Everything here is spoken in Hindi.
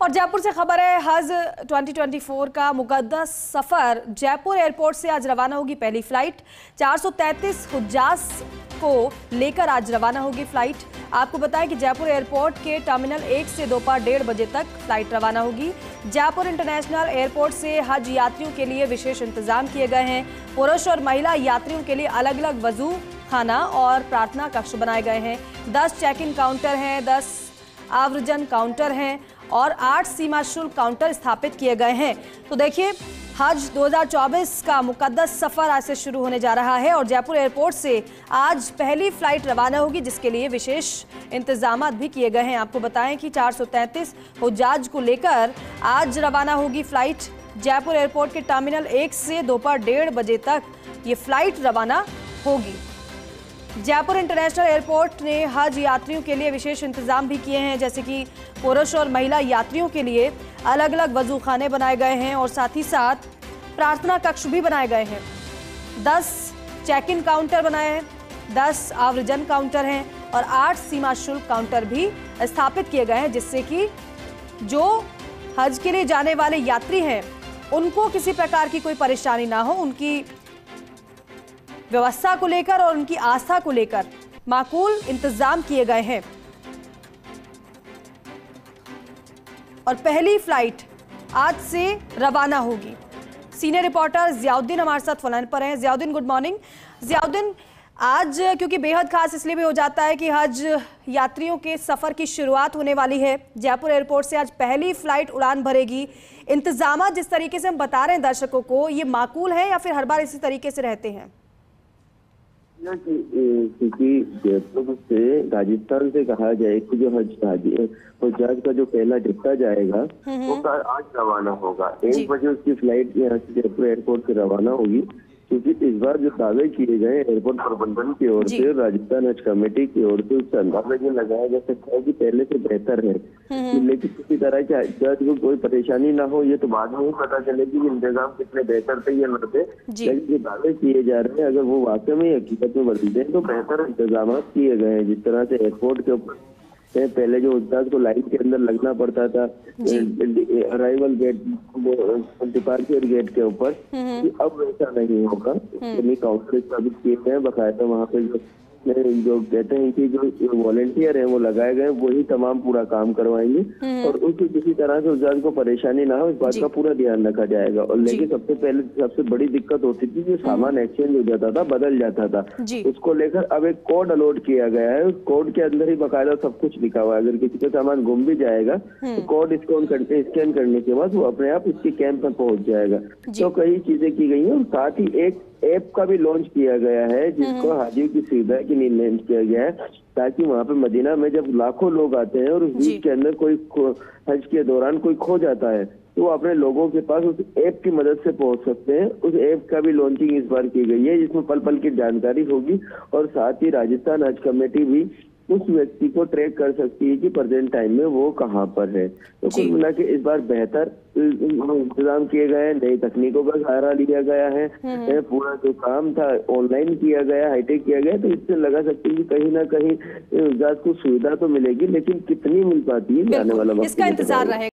और जयपुर से खबर है, हज 2024 का मुकद्दस सफर जयपुर एयरपोर्ट से आज रवाना होगी पहली फ्लाइट। 433 हुज्जाज को लेकर आज रवाना होगी फ्लाइट। आपको बताएं कि जयपुर एयरपोर्ट के टर्मिनल 1 से दोपहर 1:30 बजे तक फ्लाइट रवाना होगी। जयपुर इंटरनेशनल एयरपोर्ट से हज यात्रियों के लिए विशेष इंतजाम किए गए हैं। पुरुष और महिला यात्रियों के लिए अलग अलग वजू खाना और प्रार्थना कक्ष बनाए गए हैं। 10 चेक इन काउंटर हैं, 10 आव्रजन काउंटर हैं और 8 सीमा शुल्क काउंटर स्थापित किए गए हैं। तो देखिए, हज 2024 का मुकद्दस सफर आज से शुरू होने जा रहा है और जयपुर एयरपोर्ट से आज पहली फ्लाइट रवाना होगी, जिसके लिए विशेष इंतजाम भी किए गए हैं। आपको बताएं कि 433 हुज्जाज को लेकर आज रवाना होगी फ्लाइट। जयपुर एयरपोर्ट के टर्मिनल 1 से दोपहर 1:30 बजे तक ये फ्लाइट रवाना होगी। जयपुर इंटरनेशनल एयरपोर्ट ने हज यात्रियों के लिए विशेष इंतजाम भी किए हैं, जैसे कि पुरुष और महिला यात्रियों के लिए अलग अलग वजू खाने बनाए गए हैं और साथ ही साथ प्रार्थना कक्ष भी बनाए गए हैं। 10 चेक इन काउंटर बनाए हैं, 10 आव्रजन काउंटर हैं और 8 सीमा शुल्क काउंटर भी स्थापित किए गए हैं, जिससे कि जो हज के लिए जाने वाले यात्री हैं उनको किसी प्रकार की कोई परेशानी ना हो। उनकी व्यवस्था को लेकर और उनकी आस्था को लेकर माकूल इंतजाम किए गए हैं। और पहली फ्लाइट आज से रवाना होगी। सीनियर रिपोर्टर जियाउद्दीन हमारे साथ फोन पर हैं। Ziauddin, good morning. जियाउद्दीन, आज क्योंकि बेहद खास इसलिए भी हो जाता है कि हज यात्रियों के सफर की शुरुआत होने वाली है। जयपुर एयरपोर्ट से आज पहली फ्लाइट उड़ान भरेगी। इंतजाम जिस तरीके से हम बता रहे हैं दर्शकों को, ये माकूल है या फिर हर बार इसी तरीके से रहते हैं? क्योंकि जयपुर से राजस्थान से कहा जाए कि जो हज का जो पहला जत्था जाएगा वो आज रवाना होगा। 1 बजे उसकी फ्लाइट यहाँ से जयपुर एयरपोर्ट से रवाना होगी, क्योंकि इस बार जो दावे किए गए एयरपोर्ट प्रबंधन की ओर से, राजस्थान हज कमेटी की ओर से, उससे अंदाजा ये लगाया जा सकता है कि पहले से बेहतर है। लेकिन किसी तरह के हज को कोई परेशानी ना हो, ये तो बाद में ही पता चलेगी कि इंतजाम कितने बेहतर थे या न थे। लेकिन जो दावे किए जा रहे हैं, अगर वो वाकई में हकीकत में बदलते हैं तो बेहतर इंतजाम किए गए हैं। जिस तरह से एयरपोर्ट के ऊपर पहले जो हुज्जाज को लाइन के अंदर लगना पड़ता था अराइवल गेट, डिपार्चर गेट के ऊपर, अब वैसा नहीं होगा। काउंटर स्थापित किए गए हैं बाकायदा। वहाँ पे जो कहते हैं कि जो वॉलेंटियर हैं वो लगाए गए, वही तमाम पूरा काम करवाएंगे और उसकी किसी तरह से हुज्जाज को परेशानी ना हो, इस बात का पूरा ध्यान रखा जाएगा। और लेकिन सबसे बड़ी दिक्कत होती थी कि सामान एक्सचेंज हो जाता था, बदल जाता था। उसको लेकर अब एक कोड अलॉट किया गया है। उस कोड के अंदर ही बाकायदा सब कुछ लिखा हुआ है। अगर किसी का सामान गुम भी जाएगा तो कोड स्कैन करने के बाद वो अपने आप इसके कैंप में पहुंच जाएगा। तो कई चीजें की गई है और साथ ही एक ऐप का भी लॉन्च किया गया है, जिसको हाजियों की सुविधा के लिए लॉन्च किया गया है, ताकि वहाँ पे मदीना में जब लाखों लोग आते हैं और उस वीक के अंदर कोई हज के दौरान कोई खो जाता है तो वो अपने लोगों के पास उस ऐप की मदद से पहुंच सकते हैं। उस ऐप का भी लॉन्चिंग इस बार की गई है, जिसमें पल पल की जानकारी होगी और साथ ही राजस्थान हज कमेटी भी उस व्यक्ति को ट्रैक कर सकती है कि प्रेजेंट टाइम में वो कहाँ पर है। तो कुल मिला के इस बार बेहतर इंतजाम किए गए हैं, नई तकनीकों का सहारा लिया गया है, पूरा जो काम था ऑनलाइन किया गया, हाईटेक किया गया। तो इससे लगा सकते हैं कि कहीं ना कहीं को सुविधा तो मिलेगी, लेकिन कितनी मिल पाती है आने वाला वक्त इसका इंतजार रहेगा।